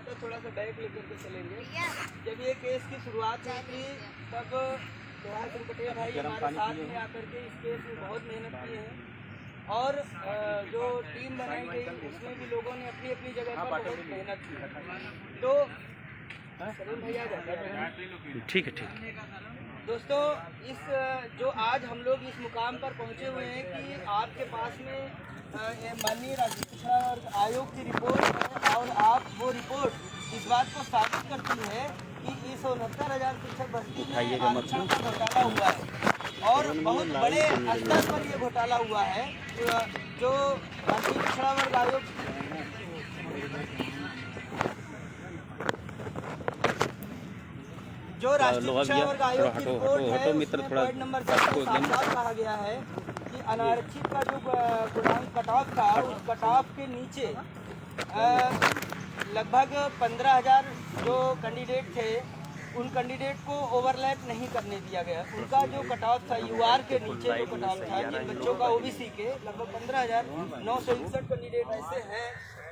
आता, थोड़ा सा बैक लेकर के चलेंगे। जब ये केस की शुरुआत हुई थी तब लोहार सिंह पटेल भाई हमारे साथ में आकर के इस केस में बहुत मेहनत की है और जो टीम बनाई गई उसमें भी लोगों ने अपनी अपनी जगह पर बहुत मेहनत की। तो भैया ठीक है, ठीक है। दोस्तों, इस जो आज हम लोग इस मुकाम पर पहुंचे हुए हैं कि आपके पास में माननीय राष्ट्रीय पिछड़ा वर्ग आयोग की रिपोर्ट है और आप वो रिपोर्ट इस बात को साबित करती है कि इस 69,000 शिक्षक भर्ती में आरक्षण का घोटाला हुआ है और बहुत बड़े स्तर पर ये घोटाला हुआ है। जो राष्ट्रीय पिछड़ा वर्ग आयोग राष्ट्रीय पिछड़ा वर्ग आयोग की रिपोर्ट है उसमें पॉइंट नंबर 10 में साफ कहा गया है कि अनारक्षित का जो गुणांक कट ऑफ था उस कट ऑफ के नीचे लगभग 15,000 जो कैंडिडेट थे उन कैंडिडेट को ओवरलैप नहीं करने दिया गया। उनका जो कट ऑफ था यूआर के नीचे जो कट ऑफ था जिन बच्चों का ओबीसी के लगभग 15,961 कैंडिडेट ऐसे हैं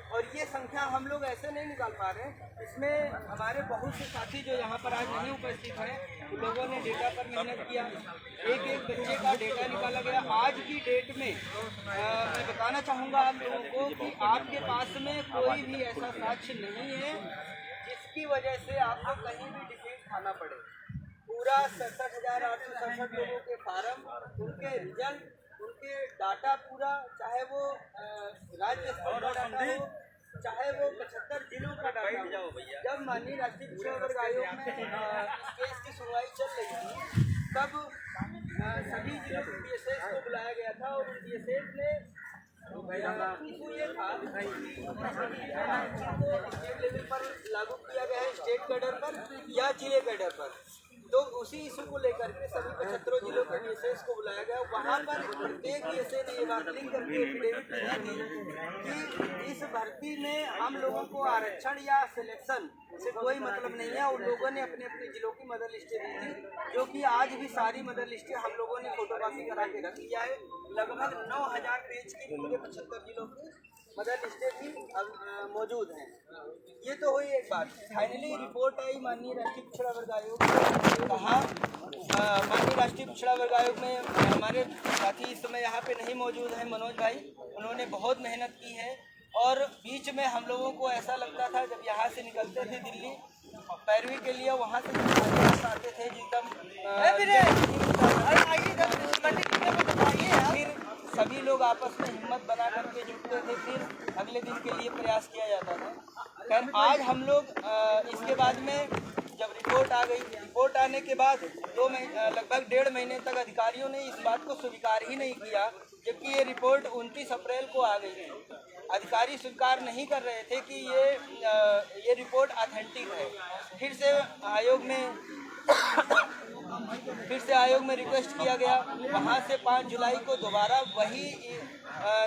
और ये संख्या हम लोग ऐसे नहीं निकाल पा रहे हैं। इसमें हमारे बहुत से साथी जो यहाँ पर आज नहीं उपस्थित हैं उन लोगों ने डेटा पर मेहनत किया, एक एक बच्चे का डेटा निकाला गया। आज की डेट में मैं बताना चाहूँगा आप लोगों को कि आपके पास में कोई भी ऐसा साक्ष्य नहीं है जिसकी वजह से आपको कहीं भी डिफीट खाना पड़े। पूरा 67,867 लोगों के फार्म, उनके रिजल्ट, उनके डाटा पूरा, चाहे वो राज्य स्तर का डाटा हो चाहे वो 75 जिलों का डाटा हो। जब माननीय राष्ट्रीय पिछड़ा वर्ग आयोग में इस केस की सुनवाई चल रही थी तब सभी जिलों के बीएसएस को बुलाया गया था और उन बीएसएस ने इशू ये था को स्टेट लेवल पर लागू किया गया है, स्टेट कैडर पर या जिले कैडर पर। तो उसी इशू को लेकर के सभी 75 जिलों के बीएसएस को बुलाया गया। वहाँ पर प्रत्येक बीएसए ने ये बात लिख करके एफिडेविट दी कि इस भर्ती में हम लोगों को आरक्षण या सिलेक्शन से कोई मतलब नहीं है। उन लोगों ने अपने अपने जिलों की मदर लिस्टें दी थी जो कि आज भी सारी मदर लिस्टें हम लोगों ने फोटोकॉपी करा के रख लिया है। लगभग 9,000 पेज की पूरे 75 जिलों की मदर लिस्टें भी मौजूद हैं। ये तो हुई एक बात। फाइनली रिपोर्ट आई माननीय राष्ट्रीय पिछड़ा वर्ग आयोग ने कहा, माननीय राष्ट्रीय पिछड़ा वर्ग आयोग में हमारे साथी इस समय यहाँ पे नहीं मौजूद हैं, मनोज भाई, उन्होंने बहुत मेहनत की है और बीच में हम लोगों को ऐसा लगता था जब यहाँ से निकलते थे दिल्ली पैरवी के लिए, वहाँ से आते थे फिर सभी लोग आपस में हिम्मत बना करके जुटते थे, फिर अगले दिन के लिए प्रयास किया जाता था। खैर आज हम लोग इसके बाद में जब रिपोर्ट आ गई, रिपोर्ट आने के बाद लगभग 1.5 महीने तक अधिकारियों ने इस बात को स्वीकार ही नहीं किया, जबकि ये रिपोर्ट 29 अप्रैल को आ गई थी। अधिकारी स्वीकार नहीं कर रहे थे कि ये रिपोर्ट ऑथेंटिक है। फिर से आयोग में रिक्वेस्ट किया गया, वहाँ से 5 जुलाई को दोबारा वही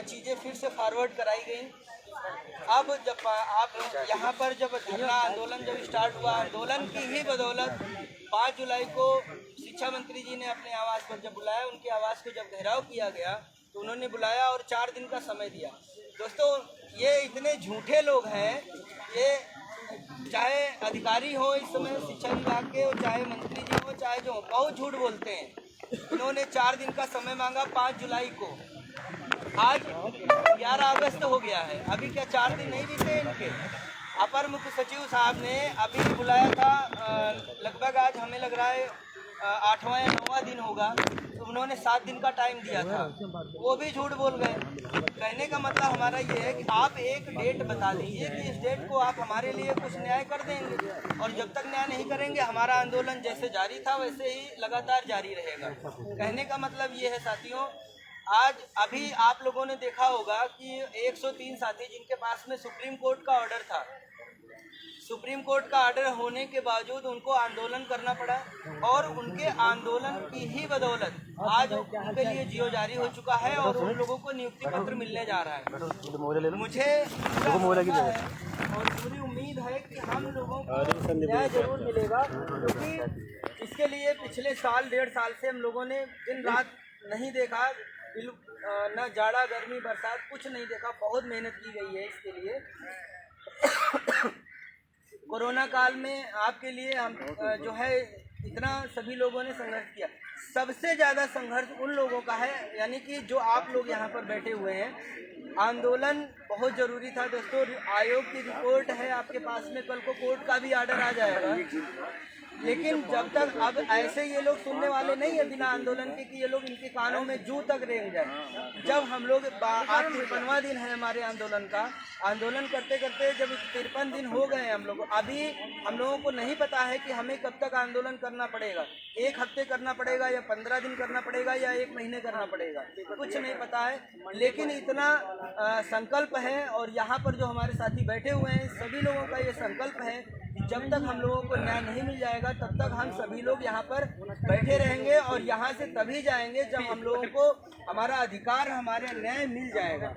चीज़ें फिर से फॉरवर्ड कराई गई। अब जब आप यहाँ पर जब धरना आंदोलन जब स्टार्ट हुआ, आंदोलन की ही बदौलत 5 जुलाई को शिक्षा मंत्री जी ने अपने आवास पर जब बुलाया, उनके आवास को जब घेराव किया गया तो उन्होंने बुलाया और 4 दिन का समय दिया। दोस्तों, ये इतने झूठे लोग हैं, ये चाहे अधिकारी हो इस समय शिक्षा विभाग के, चाहे मंत्री जी हो, चाहे जो बहुत झूठ बोलते हैं। इन्होंने 4 दिन का समय मांगा 5 जुलाई को, आज 11 अगस्त हो गया है, अभी क्या 4 दिन नहीं बीते इनके। अपर मुख्य सचिव साहब ने अभी बुलाया था, लगभग आज हमें लग रहा है 8वां या 9वां दिन होगा, तो उन्होंने 7 दिन का टाइम दिया था, वो भी झूठ बोल गए। कहने का मतलब हमारा ये है कि आप एक डेट बता दीजिए कि इस डेट को आप हमारे लिए कुछ न्याय कर देंगे, और जब तक न्याय नहीं करेंगे हमारा आंदोलन जैसे जारी था वैसे ही लगातार जारी रहेगा। कहने का मतलब ये है साथियों, आज अभी आप लोगों ने देखा होगा कि 103 साथी जिनके पास में सुप्रीम कोर्ट का ऑर्डर था, सुप्रीम कोर्ट का ऑर्डर होने के बावजूद उनको आंदोलन करना पड़ा और उनके आंदोलन की ही बदौलत आज उनके लिए जियो जारी हो चुका है और उन लोगों को नियुक्ति पत्र मिलने जा रहा है। मुझे और पूरी उम्मीद है कि हम लोगों को न्याय जरूर मिलेगा, क्योंकि इसके लिए पिछले साल 1.5 साल से हम लोगों ने दिन रात नहीं देखा, न जाड़ा गर्मी बरसात कुछ नहीं देखा, बहुत मेहनत की गई है इसके लिए। कोरोना काल में आपके लिए हम जो है इतना सभी लोगों ने संघर्ष किया। सबसे ज़्यादा संघर्ष उन लोगों का है, यानी कि जो आप लोग यहाँ पर बैठे हुए हैं। आंदोलन बहुत ज़रूरी था दोस्तों। आयोग की रिपोर्ट है आपके पास में, कल को कोर्ट का भी आर्डर आ जाएगा, लेकिन जब तक अब ऐसे ये लोग सुनने वाले नहीं है बिना आंदोलन के कि ये लोग इनके कानों में जू तक रेंग जाए। जब हम लोग आज 53वां दिन है हमारे आंदोलन का, आंदोलन करते करते जब 53 दिन हो गए हम लोग, अभी हम लोगों को नहीं पता है कि हमें कब तक आंदोलन करना पड़ेगा। 1 हफ्ते करना पड़ेगा या 15 दिन करना पड़ेगा या 1 महीने करना पड़ेगा, कुछ नहीं पता है। लेकिन इतना संकल्प है, और यहाँ पर जो हमारे साथी बैठे हुए हैं सभी लोगों का ये संकल्प है कि जब तक हम लोगों को न्याय नहीं मिल जाएगा तब तक हम सभी लोग यहाँ पर बैठे रहेंगे, और यहाँ से तभी जाएंगे जब हम लोगों को हमारा अधिकार, हमारे न्याय मिल जाएगा।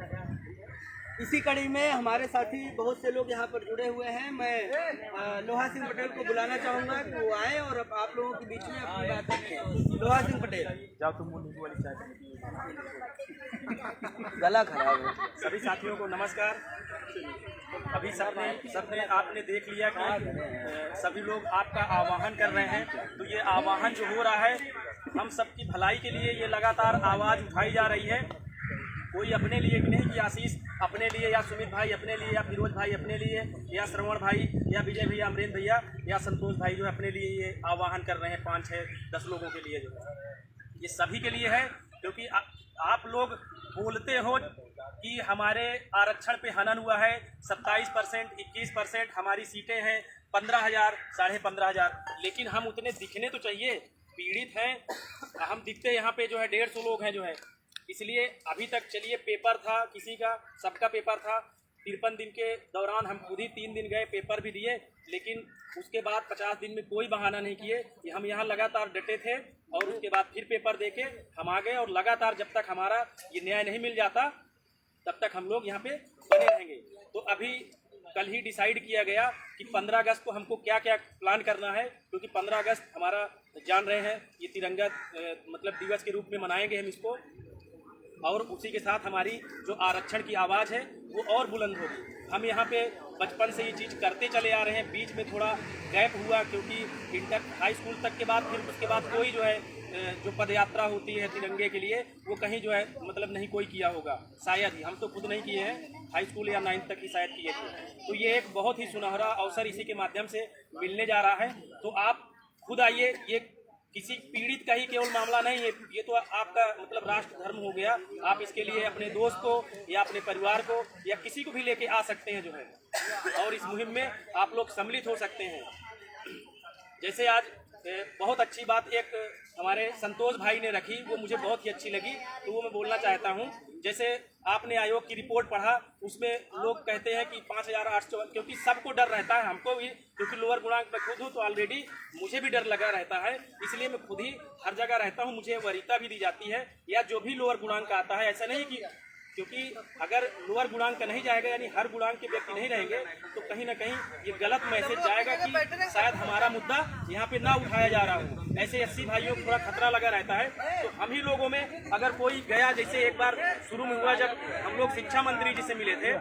इसी कड़ी में हमारे साथी बहुत से लोग यहाँ पर जुड़े हुए हैं। मैं लोहा सिंह पटेल को बुलाना चाहूँगा कि वो आए और अब आप लोगों के बीच में अपनी बात रखें। लोहा सिंह पटेल, जाओ तुम नींबू वाली चाय। गला खराब है। सभी साथियों को नमस्कार। अभी सबने आपने देख लिया कि सभी लोग आपका आह्वान कर रहे हैं, तो ये आह्वान जो हो रहा है हम सबकी भलाई के लिए ये लगातार आवाज़ उठाई जा रही है। कोई अपने लिए भी नहीं कि आशीष अपने लिए, या सुमित भाई अपने लिए, या फिरोज भाई अपने लिए, या श्रवण भाई, या विजय भैया, अमरेंद्र भैया, या संतोष भाई जो अपने लिए ये आह्वान कर रहे हैं 5, 6, 10 लोगों के लिए, जो ये सभी के लिए है। क्योंकि आप लोग बोलते हो कि हमारे आरक्षण पे हनन हुआ है, 27%, 21% हमारी सीटें हैं, 15,000, 15,500, लेकिन हम उतने दिखने तो चाहिए। पीड़ित हैं हम, दिखते यहाँ पे जो है 150 लोग हैं जो है। इसलिए अभी तक चलिए पेपर था किसी का, सबका पेपर था। 53 दिन के दौरान हम खुद ही 3 दिन गए, पेपर भी दिए, लेकिन उसके बाद 50 दिन में कोई बहाना नहीं किए कि हम यहाँ लगातार डटे थे। और उसके बाद फिर पेपर देके हम आ गए, और लगातार जब तक हमारा ये न्याय नहीं मिल जाता तब तक हम लोग यहाँ पे बने रहेंगे। तो अभी कल ही डिसाइड किया गया कि 15 अगस्त को हमको क्या क्या प्लान करना है, क्योंकि 15 अगस्त हमारा जान रहे हैं ये तिरंगा मतलब दिवस के रूप में मनाएंगे हम इसको, और उसी के साथ हमारी जो आरक्षण की आवाज़ है वो और बुलंद होगी। हम यहाँ पे बचपन से ये चीज़ करते चले आ रहे हैं। बीच में थोड़ा गैप हुआ क्योंकि हाई स्कूल तक के बाद, फिर उसके बाद कोई जो है जो पदयात्रा होती है तिरंगे के लिए वो कहीं जो है मतलब नहीं कोई किया होगा, शायद ही, हम तो खुद नहीं किए हैं। हाई स्कूल या 9th तक ही शायद किए थे। तो ये एक बहुत ही सुनहरा अवसर इसी के माध्यम से मिलने जा रहा है। तो आप खुद आइए, ये किसी पीड़ित का ही केवल मामला नहीं है, ये तो आपका मतलब राष्ट्र धर्म हो गया। आप इसके लिए अपने दोस्त को या अपने परिवार को या किसी को भी लेके आ सकते हैं जो है, और इस मुहिम में आप लोग सम्मिलित हो सकते हैं। जैसे आज बहुत अच्छी बात एक हमारे संतोष भाई ने रखी, वो मुझे बहुत ही अच्छी लगी, तो वो मैं बोलना चाहता हूँ। जैसे आपने आयोग की रिपोर्ट पढ़ा, उसमें लोग कहते हैं कि 5,800, क्योंकि सबको डर रहता है, हमको भी, क्योंकि लोअर गुणांक में खुद हूँ तो ऑलरेडी मुझे भी डर लगा रहता है, इसलिए मैं खुद ही हर जगह रहता हूँ। मुझे वरीयता भी दी जाती है, या जो भी लोअर गुणांक का आता है, ऐसा नहीं कि क्योंकि अगर लोअर गुणांक का नहीं जाएगा यानी हर गुणांक के व्यक्ति नहीं रहेंगे तो कहीं ना कहीं ये गलत मैसेज जाएगा कि शायद हमारा मुद्दा यहाँ पे ना उठाया जा रहा हो। ऐसे एससी भाइयों को थोड़ा खतरा लगा रहता है। तो हम ही लोगों में अगर कोई गया, जैसे एक बार शुरू में हुआ जब हम लोग शिक्षा मंत्री जी से मिले थे,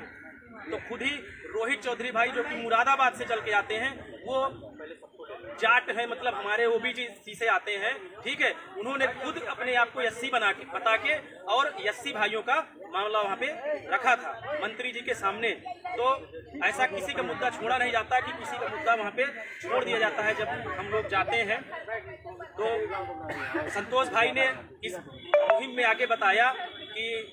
तो खुद ही रोहित चौधरी भाई जो कि मुरादाबाद से चल के आते हैं, वो जाट है, मतलब हमारे ओबीसी से आते हैं, ठीक है, उन्होंने खुद अपने आप को एससी बता के और एससी भाइयों का मामला वहाँ पे रखा था मंत्री जी के सामने। तो ऐसा किसी का मुद्दा छोड़ा नहीं जाता कि किसी का मुद्दा वहाँ पे छोड़ दिया जाता है जब हम लोग जाते हैं। तो संतोष भाई ने इस मुहिम में आगे बताया कि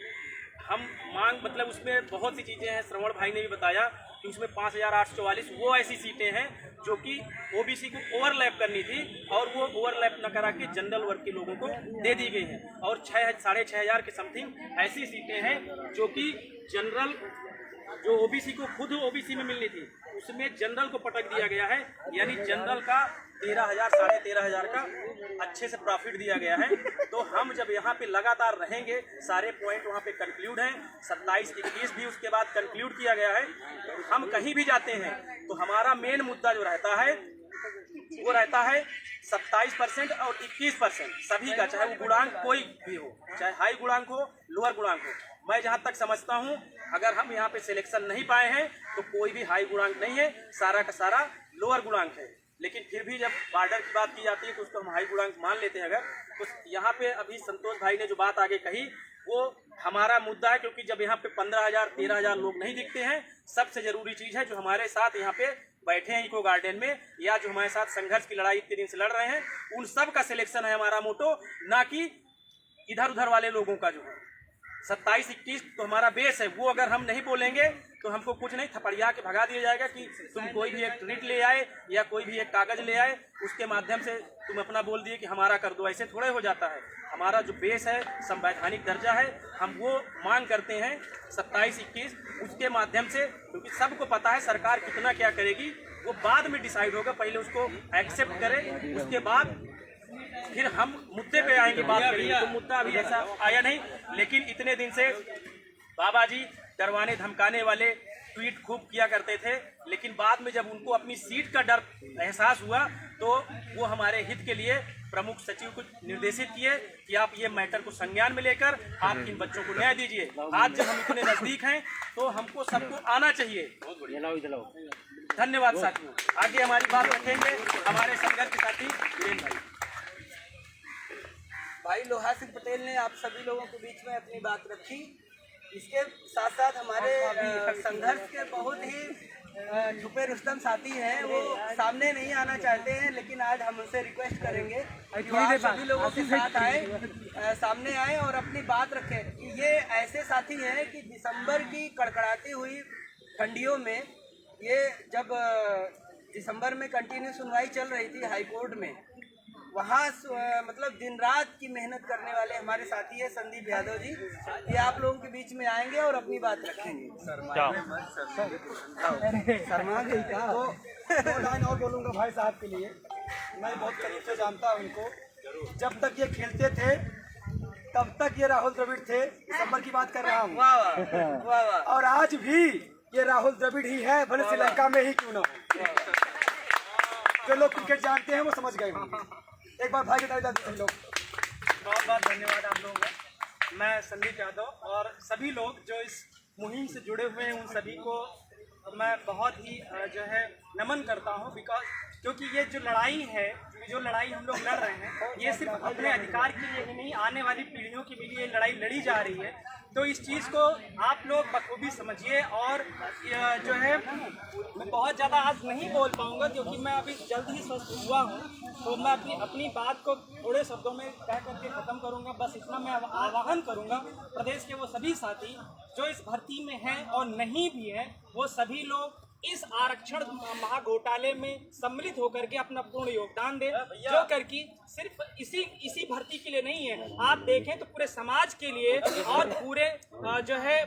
हम मांग, मतलब उसमें बहुत सी चीज़ें हैं। श्रवण भाई ने भी बताया कि उसमें 5,844 वो ऐसी सीटें हैं जो कि ओबीसी को ओवरलैप करनी थी, और वो ओवरलैप न करा के जनरल वर्ग के लोगों को दे दी गई हैं। और 6,500 के समथिंग ऐसी सीटें हैं जो कि जनरल, जो ओबीसी को खुद ओबीसी में मिलनी थी, उसमें जनरल को पटक दिया गया है। यानी जनरल का 13,000, 13,500 का अच्छे से प्रॉफिट दिया गया है। तो हम जब यहाँ पे लगातार रहेंगे, सारे पॉइंट वहाँ पे कंक्लूड हैं, 27, 21 भी उसके बाद कंक्लूड किया गया है। हम कहीं भी जाते हैं तो हमारा मेन मुद्दा जो रहता है वो रहता है 27% और 21% सभी का, चाहे वो गुणांक कोई भी हो, चाहे हाई गुणांक हो लोअर गुणांक हो। मैं जहाँ तक समझता हूँ अगर हम यहाँ पे सिलेक्शन नहीं पाए हैं तो कोई भी हाई गुणांक नहीं है, सारा का सारा लोअर गुणांक है। लेकिन फिर भी जब बॉर्डर की बात की जाती है तो उसको हम हाई गुणांक मान लेते हैं। अगर तो यहाँ पे अभी संतोष भाई ने जो बात आगे कही वो हमारा मुद्दा है, क्योंकि जब यहाँ पे 15,000 13,000 लोग नहीं दिखते हैं, सबसे जरूरी चीज़ है जो हमारे साथ यहाँ पे बैठे हैं इको गार्डन में या जो हमारे साथ संघर्ष की लड़ाई इतने दिन से लड़ रहे हैं, उन सब का सिलेक्शन है हमारा मोटो, ना कि इधर उधर वाले लोगों का जो है। 27-21 तो हमारा बेस है, वो अगर हम नहीं बोलेंगे तो हमको कुछ नहीं थपड़िया के भगा दिया जाएगा कि तुम कोई भी एक ट्वीट ले आए या कोई भी एक कागज ले आए, उसके माध्यम से तुम अपना बोल दिए कि हमारा कर दो। ऐसे थोड़े हो जाता है। हमारा जो बेस है संवैधानिक दर्जा है, हम वो मांग करते हैं 27-21 उसके माध्यम से, क्योंकि सबको पता है सरकार कितना क्या करेगी वो बाद में डिसाइड होगा। पहले उसको एक्सेप्ट करें, उसके बाद फिर हम मुद्दे पे आएंगे, बात करेंगे। तो मुद्दा अभी ऐसा आया नहीं, लेकिन इतने दिन से बाबा जी डरवाने धमकाने वाले ट्वीट खूब किया करते थे, लेकिन बाद में जब उनको अपनी सीट का डर एहसास हुआ तो वो हमारे हित के लिए प्रमुख सचिव को निर्देशित किए कि आप ये मैटर को संज्ञान में लेकर आप इन बच्चों को न्याय दीजिए। आज जब हम इतने नजदीक हैं तो हमको सबको आना चाहिए। धन्यवाद साथियों। आगे हमारी बात रखेंगे हमारे संघर्ष के साथी वीरेंद्र भाई। भाई लोहा सिंह पटेल ने आप सभी लोगों के बीच में अपनी बात रखी। इसके साथ साथ हमारे संघर्ष के बहुत ही छुपे रुस्तम साथी हैं, वो सामने नहीं आना चाहते हैं, लेकिन आज हम उनसे रिक्वेस्ट करेंगे कि आप सभी लोगों के साथ आए, सामने आए और अपनी बात रखें। ये ऐसे साथी हैं कि दिसंबर की कड़कड़ाती हुई ठंडियों में, ये जब दिसंबर में कंटिन्यू सुनवाई चल रही थी हाई कोर्ट में, वहाँ मतलब दिन रात की मेहनत करने वाले हमारे साथी है संदीप यादव जी। ये आप लोगों के बीच में आएंगे और अपनी बात रखेंगे। शर्मा गई क्या? दो लाइन और बोलूँगा भाई साहब के लिए। मैं बहुत करीब से जानता हूँ इनको। जब तक ये खेलते थे तब तक ये राहुल द्रविड़ थे। दिसंबर की बात कर रहा हूँ। वाह वाह वाह वाह। और आज भी ये राहुल द्रविड़ ही है, भले श्रीलंका में ही क्यों ना हो। जो लोग क्रिकेट जानते हैं वो समझ गए होंगे। एक बार भाई के ताली लोग। बहुत बहुत धन्यवाद आप लोगों का। मैं संदीप यादव और सभी लोग जो इस मुहिम से जुड़े हुए हैं उन सभी को मैं बहुत ही जो है नमन करता हूं, क्योंकि ये जो लड़ाई है, जो लड़ाई हम लोग लड़ रहे हैं, ये सिर्फ अपने अधिकार के लिए ही नहीं, आने वाली पीढ़ियों के लिए ये लड़ाई लड़ी जा रही है। तो इस चीज़ को आप लोग बखूबी समझिए। और जो है मैं बहुत ज़्यादा आज नहीं बोल पाऊँगा क्योंकि मैं अभी जल्द ही स्वस्थ हुआ हूँ, तो मैं अपनी बात को थोड़े शब्दों में कह करके ख़त्म करूँगा। बस इतना मैं आह्वान करूँगा प्रदेश के वो सभी साथी जो इस भर्ती में हैं और नहीं भी हैं, वो सभी लोग इस आरक्षण महाघोटाले में सम्मिलित होकर के अपना पूर्ण योगदान दें, जो करके सिर्फ इसी भर्ती के लिए नहीं है, आप देखें तो पूरे समाज के लिए और पूरे जो है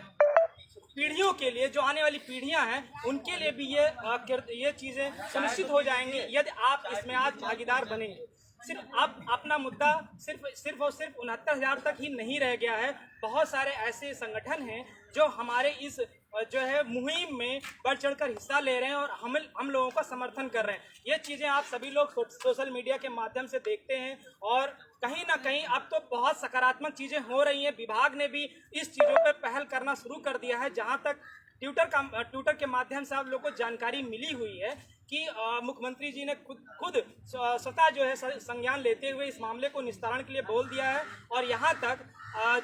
पीढ़ियों के लिए, जो आने वाली पीढ़ियां हैं उनके लिए भी ये चीज़ें सुनिश्चित हो जाएंगी यदि आप इसमें आज भागीदार बनेंगे। सिर्फ अब अपना मुद्दा सिर्फ और सिर्फ 69,000 तक ही नहीं रह गया है। बहुत सारे ऐसे संगठन हैं जो हमारे इस जो है मुहिम में बढ़ चढ़कर हिस्सा ले रहे हैं और हम लोगों का समर्थन कर रहे हैं। ये चीज़ें आप सभी लोग सोशल मीडिया के माध्यम से देखते हैं और कहीं ना कहीं अब तो बहुत सकारात्मक चीज़ें हो रही हैं। विभाग ने भी इस चीज़ों पर पहल करना शुरू कर दिया है। जहाँ तक ट्विटर के माध्यम से आप लोगों को जानकारी मिली हुई है कि मुख्यमंत्री जी ने खुद स्वतः जो है संज्ञान लेते हुए इस मामले को निस्तारण के लिए बोल दिया है और यहाँ तक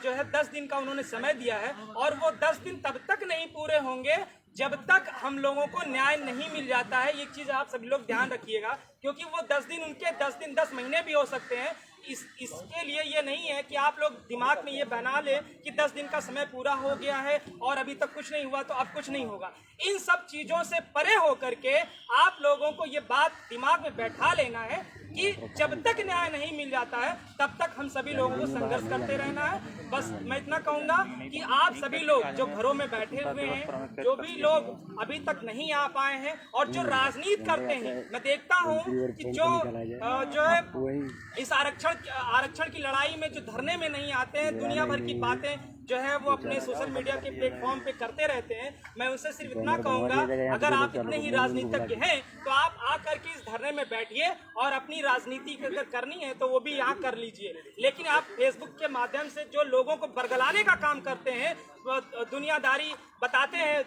जो है 10 दिन का उन्होंने समय दिया है और वो 10 दिन तब तक नहीं पूरे होंगे जब तक हम लोगों को न्याय नहीं मिल जाता है। ये चीज़ आप सभी लोग ध्यान रखिएगा, क्योंकि वो 10 दिन उनके 10 दिन 10 महीने भी हो सकते हैं। इसके लिए ये नहीं है कि आप लोग दिमाग में ये बना ले कि 10 दिन का समय पूरा हो गया है और अभी तक कुछ नहीं हुआ तो अब कुछ नहीं होगा। इन सब चीज़ों से परे होकर के आप लोगों को ये बात दिमाग में बैठा लेना है कि जब तक न्याय नहीं मिल जाता है तब तक हम सभी लोगों को संघर्ष करते रहना है। बस मैं इतना कहूँगा कि आप सभी लोग जो घरों में बैठे हुए हैं, जो भी लोग अभी तक नहीं आ पाए हैं और जो राजनीति करते हैं, मैं देखता हूँ कि जो है इस आरक्षण की लड़ाई में जो धरने में नहीं आते हैं, दुनिया भर की बातें जो है वो अपने सोशल मीडिया के प्लेटफॉर्म पे करते रहते हैं। मैं उनसे सिर्फ इतना कहूँगा, अगर आप इतने ही राजनीतिज्ञ हैं तो आप आकर के इस धरने में बैठिए और अपनी राजनीति अगर करनी है तो वो भी यहाँ कर लीजिए। लेकिन आप फेसबुक के माध्यम से जो लोगों को बरगलाने का काम करते हैं, दुनियादारी बताते हैं,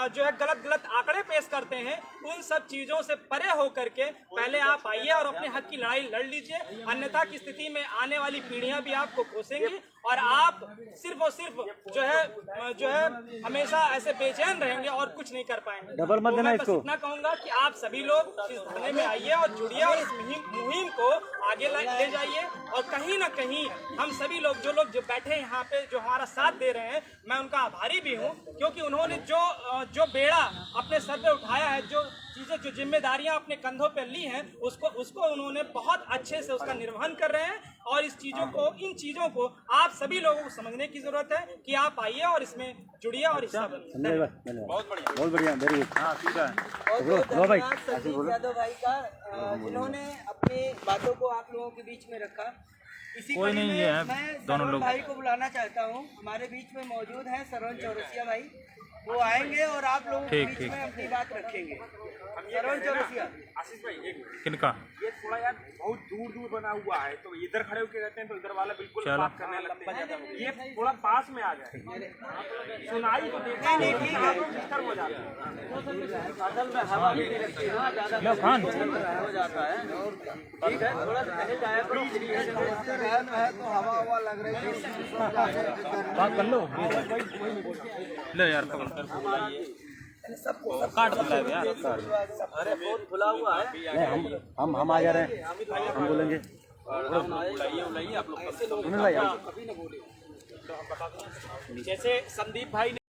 जो है गलत आंकड़े पेश करते हैं, उन सब चीजों से परे होकर के पहले आप आइए और अपने हक की लड़ाई लड़ लीजिए। अन्यथा की स्थिति में आने वाली पीढ़ियां भी आपको कोसेंगी और आप सिर्फ और सिर्फ जो है हमेशा ऐसे बेचैन रहेंगे और कुछ नहीं कर पाएंगे। डबल मत देना मैं बस इसको। इतना कहूंगा कि आप सभी लोग इस धरने में आइए और जुड़िए और इस मुहिम को आगे ले जाइए। और कहीं ना कहीं हम सभी लोग जो बैठे हैं यहाँ पे, जो हमारा साथ दे रहे हैं, मैं उनका आभारी भी हूँ, क्योंकि उन्होंने जो बेड़ा अपने सर पे उठाया है, जो चीजें, जो जिम्मेदारियां अपने कंधों पे ली हैं, उसको उन्होंने बहुत अच्छे से उसका निर्वहन कर रहे हैं। और इन चीजों को आप सभी लोगों को समझने की जरूरत है कि आप आइए और इसमें जुड़िए और हिस्सा बनिए। बहुत बढ़िया, वेरी गुड। हाँ ठीक है, बहुत धन्यवाद संदीप यादव भाई का, जिन्होंने अपनी बातों को आप लोगों के बीच में रखा। इसी कोई नहीं, ये है मैं दोनों सरवण लोग। भाई को बुलाना चाहता हूँ। हमारे बीच में मौजूद हैं सरवण चौरसिया भाई, वो आएंगे और आप लोगों के बीच में अपनी बात रखेंगे। सरवण चौरसिया, आशीष भाई, एक मिनट, किनका? ये थोड़ा यार बहुत दूर बना हुआ है, तो इधर खड़े होकर रहते हैं तो इधर वाला बिल्कुल चलो। बात करने लगते हैं। ये थोड़ा पास में आ जाए, सुनाई तो देते नहीं, ठीक है। डिस्टर्ब हो जाता है। असल में हवा भी नहीं लगती ना, ज्यादा लो खान। हो जाता है। ठीक है, थोड़ा सा पहले जाया करो, तो हवा लग रही है। बात कर लो। ले यार पकड़। काट दो यार। अरे फोन खुला हुआ है। नहीं, हम आ जा रहे हैं, हम बोलेंगे। जैसे संदीप भाई ने